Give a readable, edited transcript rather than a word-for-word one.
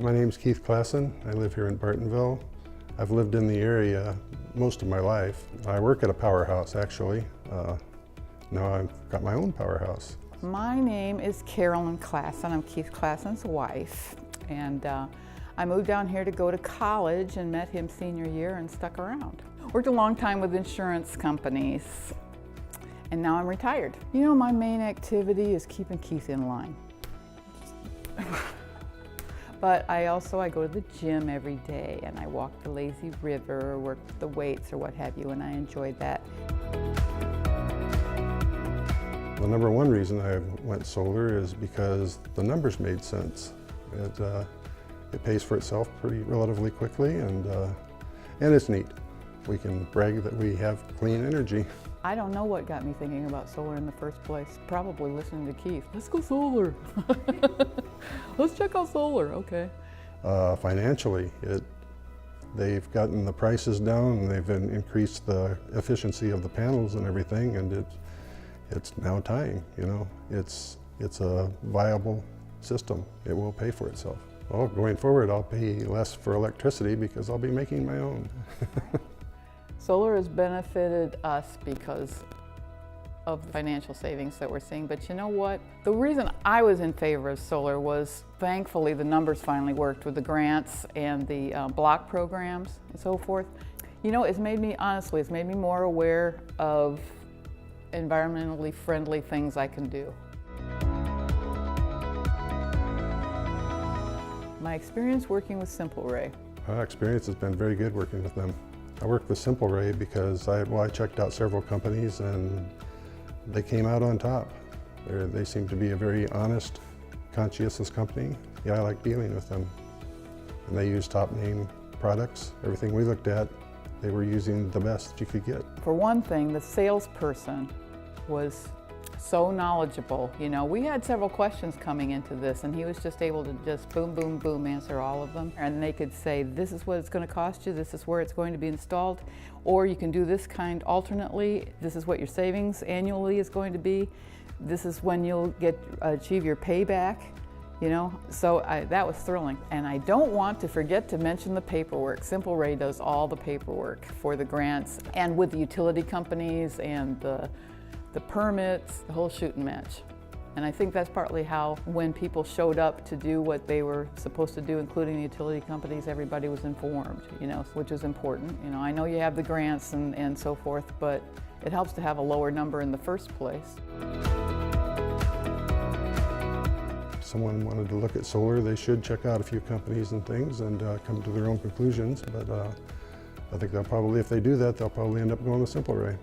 My name's Keith Classen. I live here in Bartonville. I've lived in the area most of my life. I work at a powerhouse, actually. Now I've got my own powerhouse. My name is Carolyn Classen. I'm Keith Classen's wife. And I moved down here to go to college and met him senior year and stuck around. Worked a long time with insurance companies. And now I'm retired. You know, my main activity is keeping Keith in line. But I go to the gym every day and I walk the lazy river, or work with the weights or what have you, and I enjoyed that. The number one reason I went solar is because the numbers made sense. It pays for itself pretty relatively quickly, and it's neat. We can brag that we have clean energy. I don't know what got me thinking about solar in the first place. Probably listening to Keith. Let's go solar. Let's check out solar, okay. Financially, they've gotten the prices down and they've increased the efficiency of the panels and everything, and it's now time, you know. It's a viable system. It will pay for itself. Well, going forward, I'll pay less for electricity because I'll be making my own. Solar has benefited us because of the financial savings that we're seeing, but you know what? The reason I was in favor of solar was, thankfully, the numbers finally worked with the grants and the block programs and so forth. You know, it's made me more aware of environmentally friendly things I can do. My experience working with Simple Ray. My experience has been very good working with them. I worked with Simple Ray because I checked out several companies and they came out on top. They seem to be a very honest, conscientious company. Yeah, I like dealing with them. And they use top name products. Everything we looked at, they were using the best that you could get. For one thing, the salesperson was so knowledgeable. You know, we had several questions coming into this and he was just able to just boom, boom, boom, answer all of them. And they could say, this is what it's going to cost you, this is where it's going to be installed, or you can do this kind alternately, this is what your savings annually is going to be, this is when you'll achieve your payback, you know. So that was thrilling. And I don't want to forget to mention the paperwork. Simple Ray does all the paperwork for the grants and with the utility companies and the permits, the whole shoot and match. And I think that's partly how, when people showed up to do what they were supposed to do, including the utility companies, everybody was informed, you know, which is important. You know, I know you have the grants and so forth, but it helps to have a lower number in the first place. If someone wanted to look at solar, they should check out a few companies and things and come to their own conclusions, but I think if they do that, they'll probably end up going with Simple Ray.